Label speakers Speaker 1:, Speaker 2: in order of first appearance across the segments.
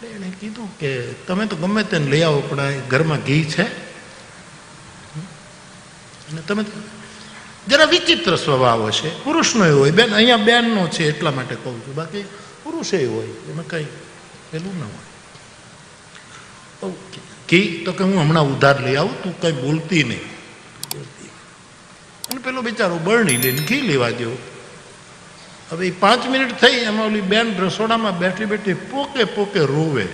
Speaker 1: એણે કીધું કે તમે તો ગમે તેને લઈ આવો પણ ઘરમાં ઘી છે, અને તમે જરા વિચિત્ર સ્વભાવ હશે, પુરુષનો એવો હોય. બેન અહીંયા બેનનો છે એટલા માટે કહું છું, બાકી પુરુષ એ હોય એમાં કંઈ પેલું ન હોય. ઘી તો કે હું હમણાં ઉધાર લઈ આવું, તું કંઈ બોલતી નહીં. અને પેલો બિચારો બરણી લઈને ઘી લેવા દો. હવે 5 મિનિટ થઈ, એમાં ઓલી બેન રસોડામાં બેઠી બેઠી પોકે પોકે રોવે.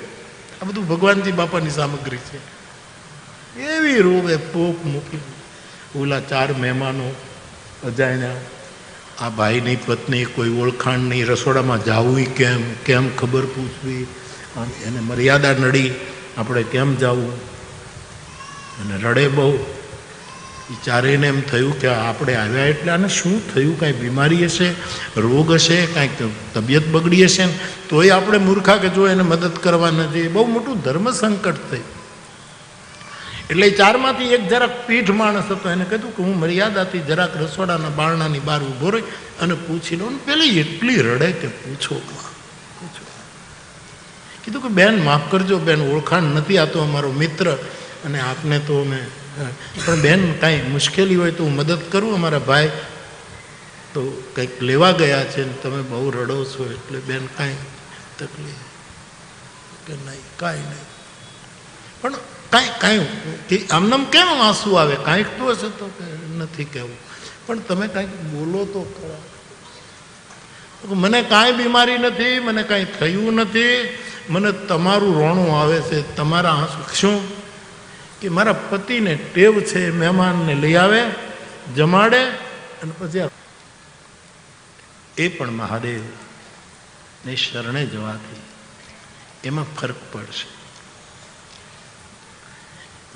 Speaker 1: આ બધું ભગવાનજી બાપાની સામગ્રી છે. એવી રોવે, પોક મૂકી. ઓલા 4 મહેમાનો અજાણ્યા, આ ભાઈની પત્ની, કોઈ ઓળખાણ નહીં, રસોડામાં જાવું કેમ, કેમ ખબર પૂછવી, એને મર્યાદા નડી, આપણે કેમ જવું, અને રડે બહુ. એ ચારેયને એમ થયું કે આપણે આવ્યા એટલે આને શું થયું, કાંઈ બીમારી હશે, રોગ હશે, કાંઈક તબિયત બગડી હશે ને, તોય આપણે મૂર્ખા કે જો એને મદદ કરવા નથી. બહુ મોટું ધર્મ સંકટ થયું. એટલે 4માંથી એક જરાક પીઠ માણસ હતો, એને કીધું કે હું મર્યાદાથી જરાક રસોડાના બારણાની બહાર ઊભો રહી અને પૂછી લઉં. પેલી એટલી રડે કે પૂછો. કીધું કે બેન માફ કરજો, બેન ઓળખાણ નથી, આ તો અમારો મિત્ર, અને આપને તો અમે, પણ બેન કાંઈ મુશ્કેલી હોય તો હું મદદ કરું. અમારા ભાઈ તો કંઈક લેવા ગયા છે ને તમે બહુ રડો છો, એટલે બેન કાંઈ તકલીફ કે નહીં? કાંઈ નહીં, પણ કાંઈ આમનામ કેમ આંસુ આવે? કાંઈક તો હશે તો કે નથી કહેવું, પણ તમે કાંઈક બોલો તો ખરા. મને કાંઈ બીમારી નથી, મને કાંઈ થયું નથી, મને તમારું રોણું આવે છે, તમારા આંસુ. શું કે મારા પતિને ટેવ છે મહેમાનને લઈ આવે, જમાડે અને પછી એ પણ મહાદેવને શરણે જવાથી એમાં ફરક પડશે.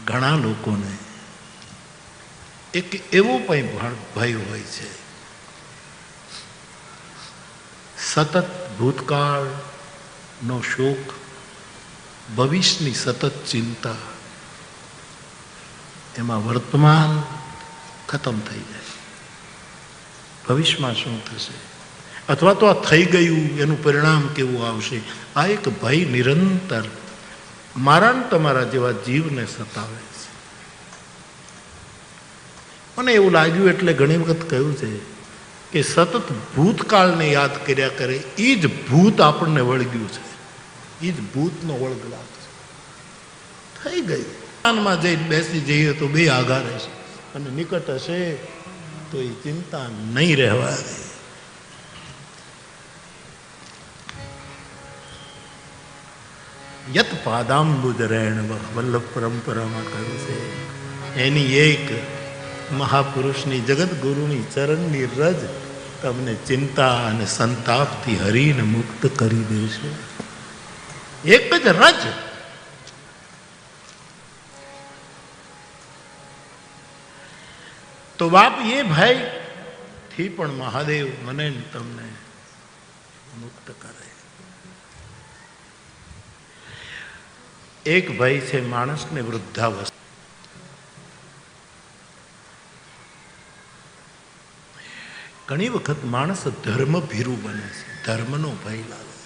Speaker 1: ઘણા લોકોને એક એવો પણ ભય હોય છે, સતત ભૂતકાળનો શોક, ભવિષ્યની સતત ચિંતા, એમાં વર્તમાન ખતમ થઈ જાય. ભવિષ્યમાં શું થશે, અથવા તો આ થઈ ગયું એનું પરિણામ કેવું આવશે, આ એક ભય નિરંતર મારા ને તમારા જેવા જીવને સતાવે છે. મને એવું લાગ્યું એટલે ઘણી વખત કહ્યું છે કે સતત ભૂતકાળને યાદ કર્યા કરે, એ જ ભૂત આપણને વળગ્યું છે, એ જ ભૂતનો વળગલાટ છે. થઈ ગયું, માં જઈને બેસી જઈએ તો બે આઘા રહેશે, અને નિકટ હશે તો એ ચિંતા નહીં રહેવા દે. યત પાદાંબુજરેણ વલ્લભ પરંપરામાં કહ્યું છે, એની એક મહાપુરુષની, જગતગુરુની ચરણની રજ તમને ચિંતા અને સંતાપથી હરીને મુક્ત કરી દેશે. એક જ રજ. તો બાપ એ ભાઈ થી પણ મહાદેવ મને તમને મુક્ત કરે. એક ભાઈ છે, માણસને વૃદ્ધાવસ્થા, ઘણી વખત માણસ ધર્મ ભીરુ બને છે, ધર્મનો ભય લાગે.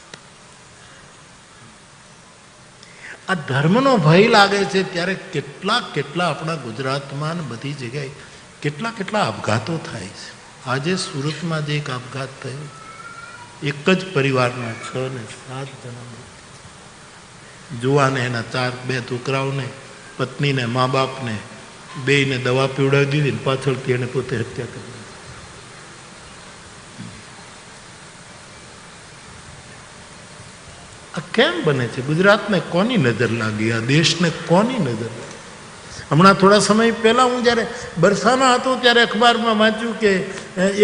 Speaker 1: આ ધર્મનો ભય લાગે છે ત્યારે કેટલા આપણા ગુજરાતમાં બધી જગ્યાએ કેટલા આપઘાતો થાય છે. આજે સુરતમાં જે એક આપઘાત થયો, એક જ પરિવારના 6 ને 7 જણા, જુવાને એના 2 છોકરાઓને, પત્નીને, મા બાપને, બેયને દવા પીવડાવી દીધી, પાછળથી એને પોતે હત્યા કરી. આ કેમ બને છે? ગુજરાતને કોની નજર લાગી? આ દેશને કોની નજર લાગી? હમણાં થોડા સમય પહેલાં હું જ્યારે બરસામાં હતો ત્યારે અખબારમાં વાંચ્યું કે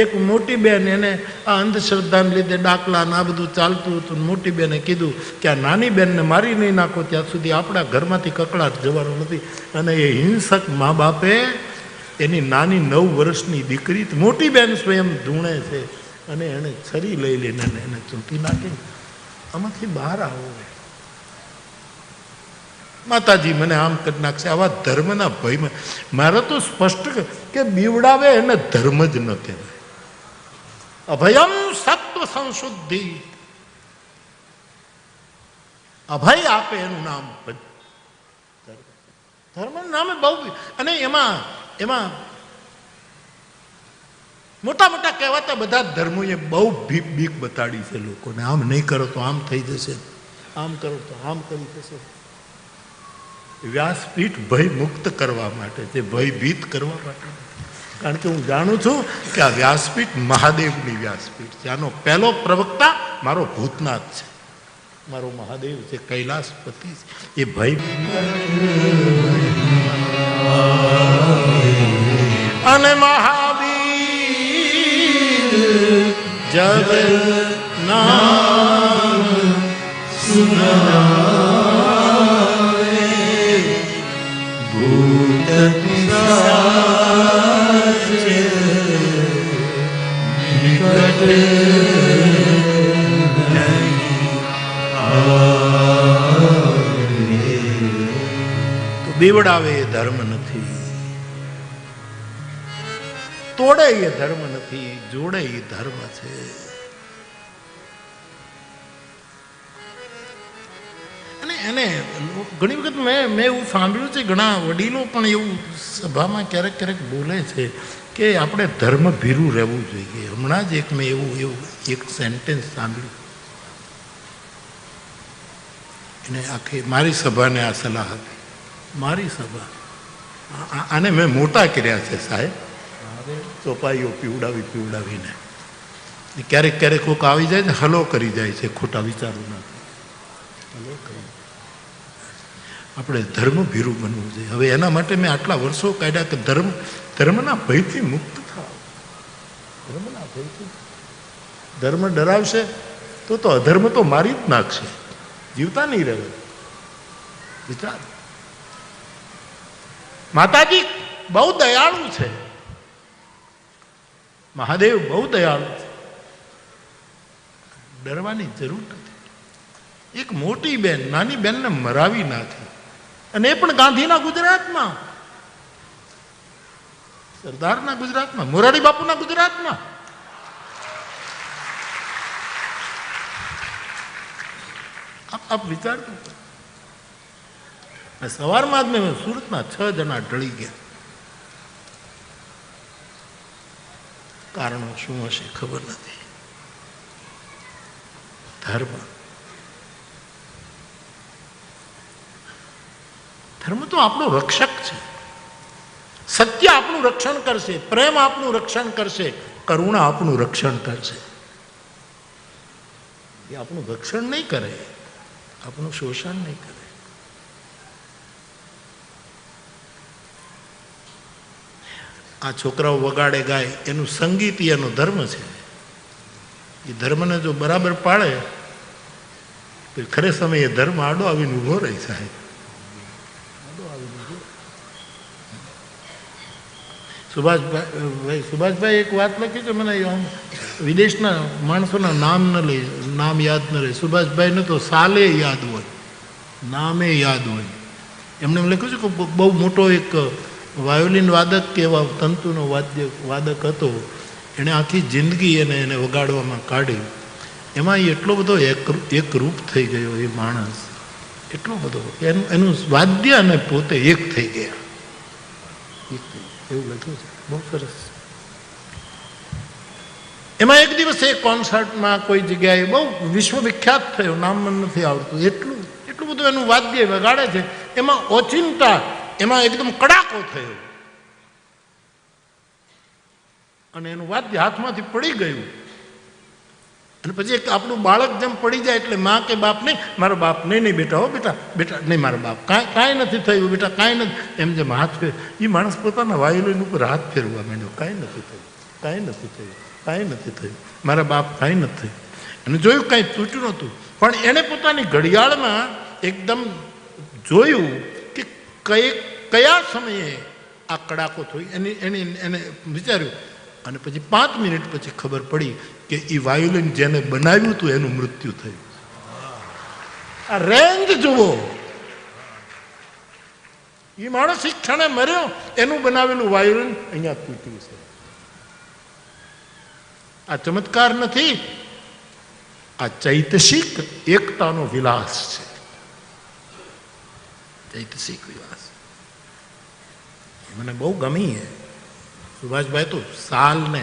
Speaker 1: એક મોટી બેન, એને આ અંધશ્રદ્ધાને લીધે ડાકલા ને આ બધું ચાલતું હતું. મોટી બેને કીધું કે આ નાની બેનને મારી નહીં નાખો ત્યાં સુધી આપણા ઘરમાંથી કકળાટ જવાનો નથી. અને એ હિંસક મા બાપે એની નાની 9 વર્ષની દીકરી, મોટી બેન સ્વયં ધૂણે છે, અને એણે છરી લઈ લઈને એને ચૂંટી નાખી. આમાંથી બહાર આવો માતાજી, મને આમ કરી નાખશે. આવા ધર્મના ભયમાં મારે તો સ્પષ્ટ કે બીવડાવે એને ધર્મ જ ન કહેવાય. અભયમ સત્વ સંશુદ્ધિ, અભય આપે એનું નામ ધર્મ નામે બહુ. અને એમાં એમાં મોટા મોટા કહેવાતા બધા ધર્મોએ બહુ બીક બતાડી છે લોકોને. આમ નહીં કરો તો આમ થઈ જશે, આમ કરો તો આમ કરી જશે. વ્યાસપીઠ ભય મુક્ત કરવા માટે છે, ભયભીત કરવા માટે. કારણ કે હું જાણું છું કે આ વ્યાસપીઠ મહાદેવની વ્યાસપીઠ છે. આનો પહેલો પ્રવક્તા મારો ભૂતનાથ છે, મારો મહાદેવ છે, કૈલાસપતિ છે. એ ભય અને મહાવીર જબ નામ સુનાવે ભૂત પિશાચ નિકટ તો બેવડાવે એ ધર્મ નથી, તોડે એ ધર્મ નથી, જોડે એ ધર્મ છે. અને એને ઘણી વખત મેં એવું સાંભળ્યું છે, ઘણા વડીલો પણ એવું સભામાં ક્યારેક ક્યારેક બોલે છે કે આપણે ધર્મ ભીરું રહેવું જોઈએ. હમણાં જ મેં એવું એક સેન્ટેન્સ સાંભળ્યું. એને આખી મારી સભાને આ સલાહ હતી. મારી સભા આને મેં મોટા કર્યા છે સાહેબ, ચોપાઈઓ પીવડાવીને. ક્યારેક ક્યારેક કોઈક આવી જાય ને હલો કરી જાય છે, ખોટા વિચારો ના હલો કરી. આપણે ધર્મ ભીરું બનવું જોઈએ. હવે એના માટે મેં આટલા વર્ષો કાઢ્યા કે ધર્મના ભયથી મુક્ત થાવ. ધર્મના ભયથી. ધર્મ ડરાવશે તો અધર્મ તો મારી જ નાખશે, જીવતા નહીં રહે. વિચાર. માતાજી બહુ દયાળુ છે, મહાદેવ બહુ દયાળુ છે. ડરવાની જરૂર નથી. એક મોટી બેન નાની બેનને મરાવી નાખી, અને એ પણ ગાંધીના ગુજરાતમાં, સરદારના ગુજરાતમાં, મોરારી બાપુના ગુજરાતમાં. આપ વિચાર કરો. સવારમાં જ મેં સુરતમાં 6 જણા ઢળી ગયા. કારણો શું હશે ખબર નથી. ધર્મ તો આપણો રક્ષક છે. સત્ય આપણું રક્ષણ કરશે, પ્રેમ આપણું રક્ષણ કરશે, કરુણા આપણું રક્ષણ કરશે. એ આપણું રક્ષણ નહીં કરે, આપણું શોષણ નહીં કરે. આ છોકરાઓ વગાડે ગાય એનું સંગીત એનો ધર્મ છે. એ ધર્મને જો બરાબર પાડે તો ખરે સમયે ધર્મ આડો આવીને ઊભો રહી સાહેબ. સુભાષભાઈ એક વાત લખી છે મને, વિદેશના માણસોના નામ યાદ ન રહે. સુભાષભાઈને તો સાલે યાદ હોય, નામે યાદ હોય. એમને એમ લખ્યું છે કે બહુ મોટો એક વાયોલિન વાદક કે એવા તંતુનો વાદક હતો. એણે આખી જિંદગી એને વગાડવામાં કાઢી. એમાં એ એટલો બધો એકરૂપ થઈ ગયો એ માણસ, એટલો બધો એનું વાદ્ય અને પોતે એક થઈ ગયા. એવું લખ્યું છે, બહુ સરસ. એમાં એક દિવસ એક કોન્સર્ટમાં કોઈ જગ્યાએ બહુ વિશ્વવિખ્યાત થયો, નામ મને નથી આવડતું, એટલું બધું એનું વાદ્ય વગાડે છે. એમાં ઓચિંતા એમાં એકદમ કડાકો થયો અને એનું વાદ્ય હાથમાંથી પડી ગયું. અને પછી એક આપણું બાળક જેમ પડી જાય એટલે માં કે બાપ નહીં, મારો બાપ નહીં બેટા, હો બેટા નહીં, મારો બાપ કાંઈ નથી થયું બેટા, કાંઈ નથી. એમ જેમ હાથ ફેર, એ માણસ પોતાના વાયુલિન ઉપર હાથ ફેરવા માંડ્યો. કાંઈ નથી થયું, મારા બાપ કાંઈ નથી થયું. અને જોયું કાંઈ તૂટ્યું નહોતું. પણ એણે પોતાની ઘડિયાળમાં એકદમ જોયું કે કયા સમયે આ કડાકો થયો. એને વિચાર્યું. અને પછી 5 મિનિટ પછી ખબર પડી કે એ વાયોલિન જેને બનાવ્યું હતું એનું મૃત્યુ થયું. આ રેન્જ જુઓ, એ માણસ એક ક્ષણે મર્યો, એનું બનાવેલું વાયોલિન અહીંયા તૂટ્યું છે. આ ચમત્કાર નથી, આ ચૈતસિક એકતાનો વિલાસ છે. ચૈતસિક વિલાસ મને બહુ ગમી હે. સુભાષભાઈ તો સાલ ને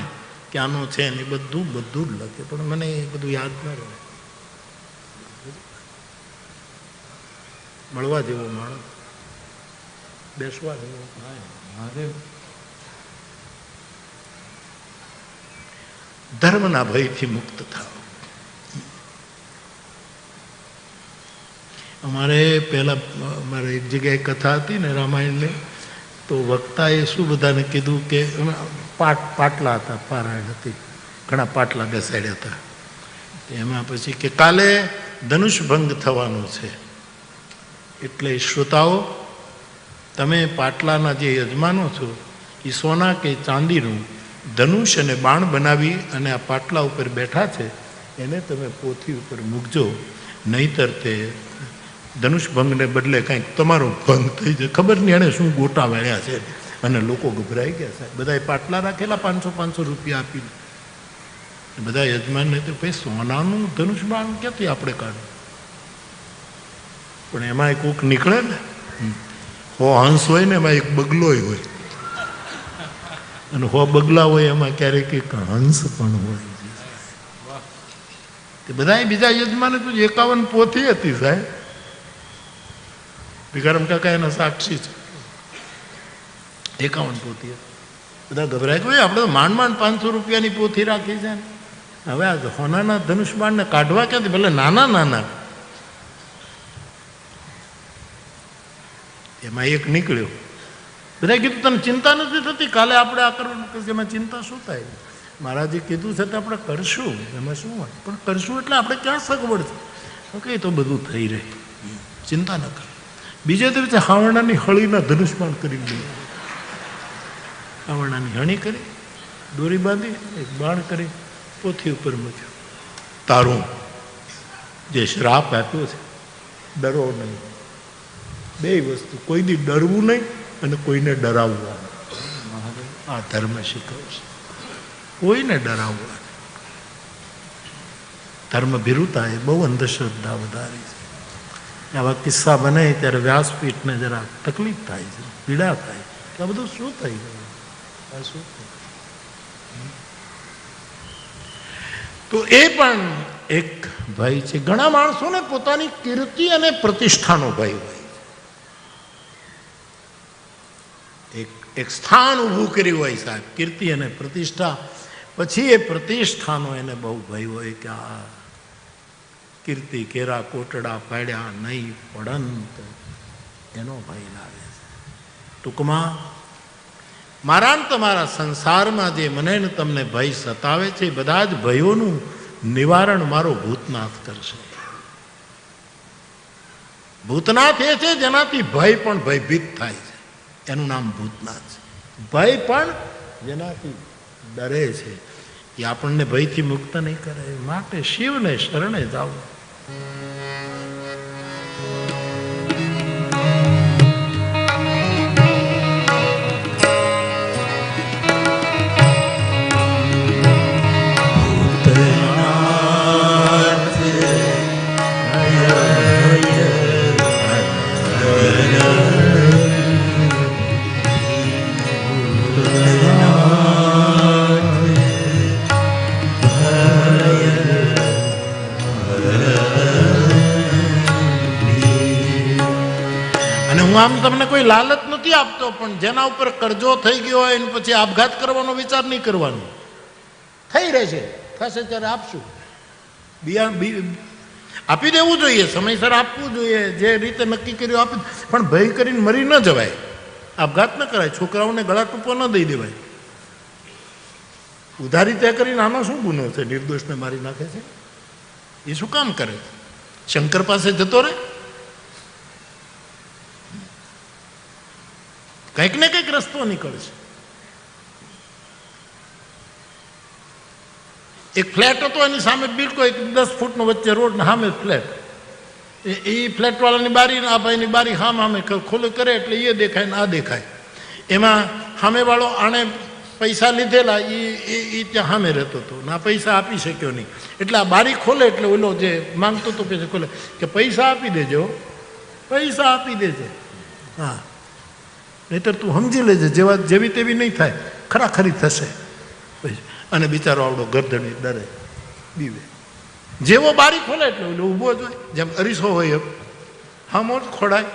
Speaker 1: ક્યાંનો છે ને એ બધું જ લખે, પણ મને એ બધું યાદ ન રહે. મળવા જેવો માણસ, બેસવા જેવો મારે ધર્મના ભયથી મુક્ત થાવ. અમારે પહેલા અમારે એક જગ્યાએ કથા હતી ને રામાયણની, તો વક્તાએ શું બધાને કીધું કે પાટલા હતા, પારાયણ હતી, ઘણા પાટલા બેસાડ્યા હતા. એમાં પછી કે કાલે ધનુષ ભંગ થવાનો છે, એટલે શ્રોતાઓ તમે પાટલાના જે યજમાનો છો એ સોના કે ચાંદીનું ધનુષ અને બાણ બનાવી અને આ પાટલા ઉપર બેઠા છે એને તમે પોથી ઉપર મૂકજો, નહીતર તે ધનુષ ભંગને બદલે કંઈક તમારો ભંગ થઈ જાય. ખબર નહીં એણે શું ગોટા વાળ્યા છે, અને લોકો ગભરાઈ ગયા સાહેબ. બધાએ પાટલા રાખેલા 500 રૂપિયા આપીને. બધા યજમાનને તો ભાઈ સોનાનું ધનુષ બાણ ક્યાંથી આપણે કાઢવું? પણ એમાં કોક નીકળે ને, હંસ હોય ને એમાં એક બગલોય હોય, અને બગલા હોય એમાં ક્યારેક એક હંસ પણ હોય. તે બધા બીજા યજમાને તો 51 પોથી હતી સાહેબ. ભીખારામ કાકા એના સાક્ષી છે, 51 પોથી હતી. બધા ગભરાય કે આપણે તો માંડ 500 રૂપિયાની પોથી રાખી છે ને, હવે આ સોનાના ધનુષ બાણને કાઢવા ક્યાંથી? ભલે નાના એમાં એક નીકળ્યો. બધા કીધું તને ચિંતા નથી થતી? કાલે આપણે આ કરવાનું કે એમાં ચિંતા શું થાય? મહારાજે કીધું છે તો આપણે કરશું, એમાં શું હોય? પણ કરશું એટલે આપણે ક્યાં સગવડ છે? કે તો બધું થઈ રહે, ચિંતા ન કર. બીજે દિવસે હાવરણાની હળીના ધનુષબાણ કરી દીધું. હાવરણાની હણી કરી, દોરી બાંધી, એક બાણ કરી, પોથી ઉપર મૂક્યું. તારું જે શ્રાપ આપ્યો છે, ડરો નહીં. બે વસ્તુ, કોઈ દી ડરવું નહીં અને કોઈને ડરાવવા. આ ધર્મ શીખવશે, કોઈને ડરાવવા. ધર્મ ભીરુતા એ બહુ અંધશ્રદ્ધા વધારી છે. આવા કિસ્સા બને ત્યારે વ્યાસપીઠને જરા તકલીફ થાય છે, પીડા થાય કે આ બધું શું થઈ ગયું, આ શું થઈ ગયું? તો એ પણ એક ભય છે. ઘણા માણસોને પોતાની કીર્તિ અને પ્રતિષ્ઠાનો ભય હોય. એક સ્થાન ઊભું કર્યું હોય સાહેબ, કીર્તિ અને પ્રતિષ્ઠા, પછી એ પ્રતિષ્ઠાનો એને બહુ ભય હોય કે આ કીર્તિ કેરા કોટડા પાડ્યા નહીં પડંત, એનો ભય લાગે છે. ટૂંકમાં મારા ને તમારા સંસારમાં જે મને ને તમને ભય સતાવે છે, બધા જ ભયોનું નિવારણ મારો ભૂતનાથ કરશે. ભૂતનાથ એ છે જેનાથી ભય પણ ભયભીત થાય છે, એનું નામ ભૂતનાથ છે. ભય પણ જેનાથી ડરે છે એ આપણને ભયથી મુક્ત નહીં કરે. માટે શિવને શરણે જાઓ. આમ તમને કોઈ લાલચ નથી આપતો, પણ જેના ઉપર કરજો થઈ ગયો હોય એને પછી આપઘાત કરવાનો વિચાર નહીં કરવાનો. થઈ રહેશે, થશે ત્યારે આપશું. આપી દેવું જોઈએ, સમયસર આપવું જોઈએ, જે રીતે નક્કી કર્યું આપી. પણ ભય કરીને મરી ન જવાય, આપઘાત ન કરાય, છોકરાઓને ગળા ટૂંપો ન દઈ દેવાય. ઉધારી ત્યાં કરીને આનો શું ગુનો છે? નિર્દોષને મારી નાખે છે એ શું કામ કરે? શંકર પાસે જતો રહે, કંઈક ને કંઈક રસ્તો નીકળશે. એક ફ્લેટ હતો, એની સામે બિલકુલ 10 ફૂટનો વચ્ચે રોડ ને સામે ફ્લેટ. એ ફ્લેટ વાળાની બારી, આ ભાઈની બારી સામે ખોલે કરે એટલે એ દેખાય ને આ દેખાય. એમાં સામે વાળો આણે પૈસા લીધેલા એ ત્યાં સામે રહેતો હતો ને આ પૈસા આપી શક્યો નહીં. એટલે આ બારી ખોલે એટલે ઓલો જે માંગતો હતો પછી ખોલે કે પૈસા આપી દેજો, પૈસા આપી દેજે. હા, નહીતર તું સમજી લેજે જેવા જેવી તેવી નહીં થાય, ખરાખરી થશે. અને બિચારો આવડો ગરદણી ડરે બીવે. જેવો બારી ખોલે એટલે ઓલો ઊભો જ હોય, જેમ અરીસો હોય એમ હામો જ ખોડાય.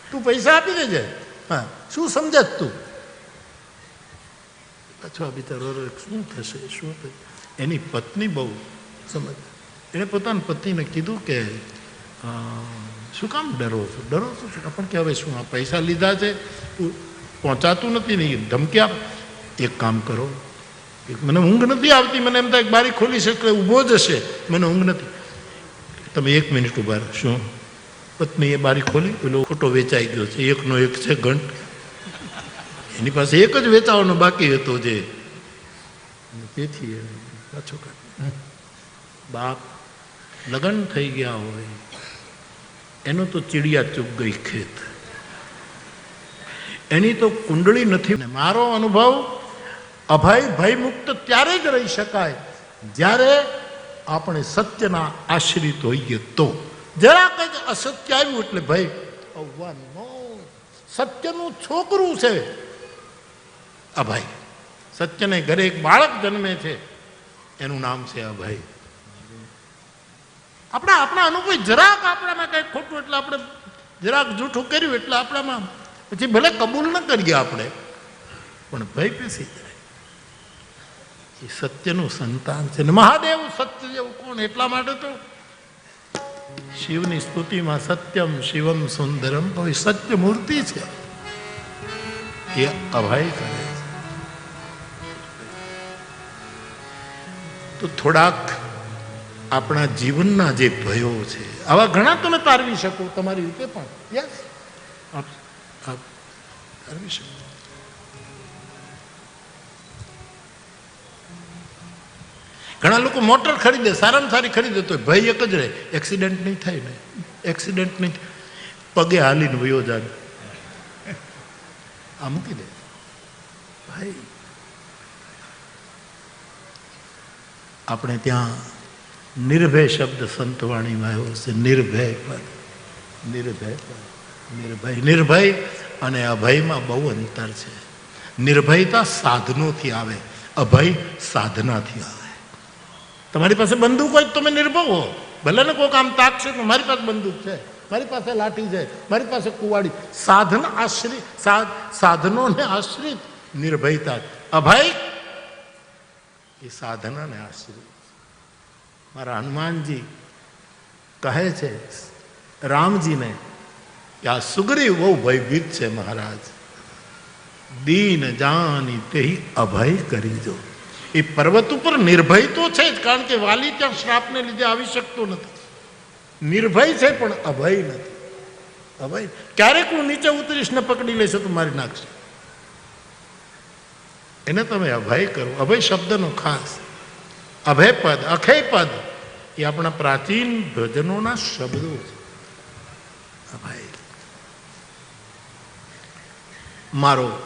Speaker 1: તું પૈસા આપી દેજે. હા, શું સમજે તું? અચ્છા બિચારો શું થશે શું થશે? એની પત્ની બહુ સમજ. એણે પોતાની પત્નીને કીધું કે શું કામ ડરો છો? ડરો છો પણ કે હવે શું આ પૈસા લીધા છે, પહોંચાતું નથી ને ધમકી આપ. એક કામ કરો, મને ઊંઘ નથી આવતી, મને એમ થાય બારી ખોલી શકે ઊભો જ હશે, મને ઊંઘ નથી. તમે 1 મિનિટ ઊભા રહો. શું? પત્નીએ બારી ખોલી, પેલો ખોટો વેચાઈ ગયો છે, એકનો એક છે ઘંટ. એની પાસે એક જ વેચાવાનો બાકી હતો જે. તેથી પાછો બાપ લગ્ન થઈ ગયા હોય એનો તો ચીડિયા ચૂક ગઈ ખેત, એની તો કુંડળી નથી. મારો અનુભવ, અભય ભય મુક્ત ત્યારે જ રહી શકાય જ્યારે આપણે સત્યના આશ્રિત હોઈએ. તો જરાક જ અસત્ય આવ્યું એટલે ભય. સત્યનું છોકરું છે અભય. સત્યને ઘરે એક બાળક જન્મે છે, એનું નામ છે અભય. આપણા અનુભવ જરાક આપણામાં કંઈક ખોટું એટલે આપણે જરાક જૂઠું કર્યું એટલે આપણામાં પછી ભલે કબૂલ ન કરીએ આપણે, પણ ભય પેસી જાય. એ સત્યનું સંતાન છે ને મહાદેવ સત્ય જેવું કોણ? એટલા માટે તો શિવની સ્તુતિમાં સત્યમ શિવમ સુંદરમ, કોઈ સત્ય મૂર્તિ છે એ અભય કરે છે. તો થોડાક આપણા જીવનના જે ભયો છે આવા ઘણા તમે તારવી શકો તમારી રીતે પણ. યસ, આપ તારવી શકો. ઘણા લોકો મોટર ખરીદે, સારામાં સારી ખરીદે તો ભય એક જ રહે, એક્સિડન્ટ નહીં થાય ને, એક્સિડન્ટ નહીં, પગે હાલીને વયો જાય, આ મૂકી દે ભાઈ. આપણે ત્યાં નિર્ભય શબ્દ સંતવાણીમાં આવ્યો છે. નિર્ભય પદ, નિર્ભય પદ, નિર્ભય. નિર્ભય અને અભયમાં બહુ અંતર છે. નિર્ભયતા સાધનોથી આવે, અભય સાધનાથી આવે. તમારી પાસે બંદૂક હોય તો તમે નિર્ભય હો. ભલે ને કોઈ કામ તાકશે તો મારી પાસે બંદૂક છે, મારી પાસે લાઠી છે, મારી પાસે કુવાડી. સાધન આશ્રિત, સાધનોને આશ્રિત નિર્ભયતા. અભય એ સાધનાને આશ્રિત. મારા હનુમાનજી કહે છે રામજીને કે આ સુગ્રીવ બહુ ભયભીત છે મહારાજ, દીન જાની તે અભય કરી જો. એ પર્વત ઉપર નિર્ભય તો છે જ, કારણ કે વાલી ત્યાં શ્રાપને લીધે આવી શકતો નથી. નિર્ભય છે પણ અભય નથી. અભય ક્યારેક હું નીચે ઉતરીશ ને પકડી લેશે તો મારી નાખશે. એને તમે અભય કરો. અભય શબ્દનો ખાસ અભય પદ, અખય પદ એ આપણા પ્રાચીન ભજનોના શબ્દો છે. અભય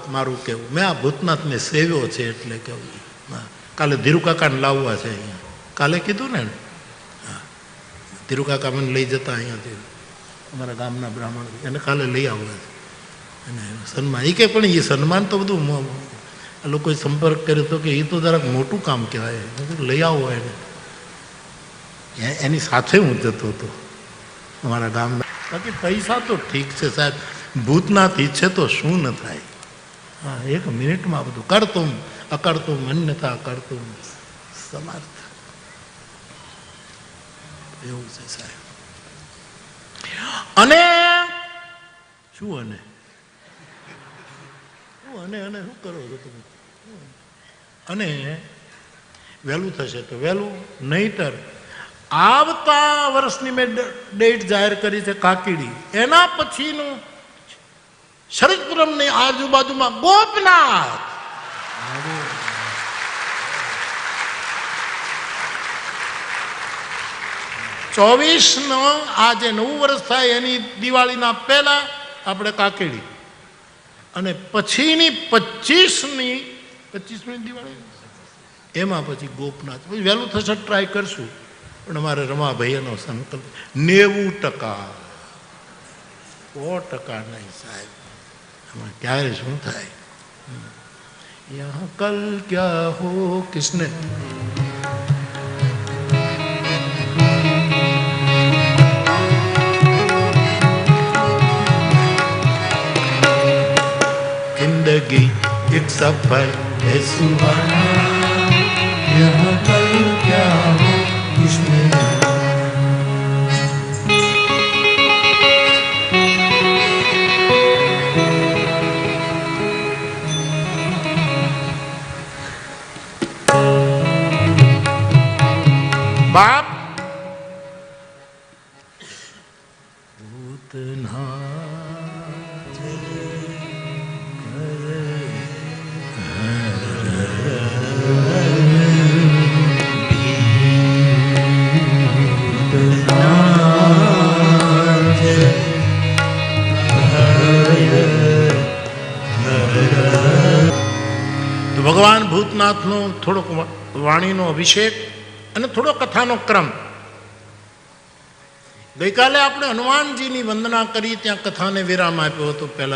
Speaker 1: મારું કેવું, મેં આ ભૂતનાથને સેવ્યો છે એટલે કેવું. કાલે ધીરુકાકાને લાવવા છે અહીંયા, કાલે કીધું ને. હા, ધીરુકાકા મને લઈ જતા અહીંયાથી અમારા ગામના બ્રાહ્મણ, એને કાલે લઈ આવવા છે. અને સન્માન એ કે પણ એ સન્માન તો બધું લોકોએ સંપર્ક કર્યો હતો કે એ તો જરાક મોટું કામ કહેવાય, લઈ આવો એને. એની સાથે હું જતો હતો અમારા ગામના. બાકી પૈસા તો ઠીક છે સાહેબ, ભૂતનાથ ઈચ્છે તો શું ન થાય. હા, 1 મિનિટમાં બધું કરતું અકર્તું મન્યતા કરતું સમર્થ. એવું છે સાહેબ. અને શું અને શું કરો છો તમે? અને વહેલું થશે તો વહેલું, નહીતર આવતા વર્ષની મેં ડેટ જાહેર કરી છે કાકીડી, એના પછીનું શરદપુરમની આજુબાજુમાં ગોપનાથ. 24નો આ જે નવું વર્ષ થાય એની દિવાળીના પહેલા આપણે કાકેડી, અને પછીની 25મી દિવાળી એમાં પછી ગોપનાથ. પછી વહેલું થશે ટ્રાય કરશું. પણ અમારે રમાભાઈનો સંકલ્પ 90% 100% નહીં સાહેબ, આમાં ક્યારે શું થાય? યહાં કલ ક્યા હો કિસને जिंदगी एक सफर है सुहाना, यहाँ कल क्या हो किसने बाप भूतनाथ તો ભગવાન ભૂતનાથનો થોડોક વાણીનો અભિષેક અને થોડો કથાનો ક્રમ. ગઈકાલે આપણે હનુમાનજીની વંદના કરી, ત્યાં કથાને વિરામ આપ્યો હતો. પહેલા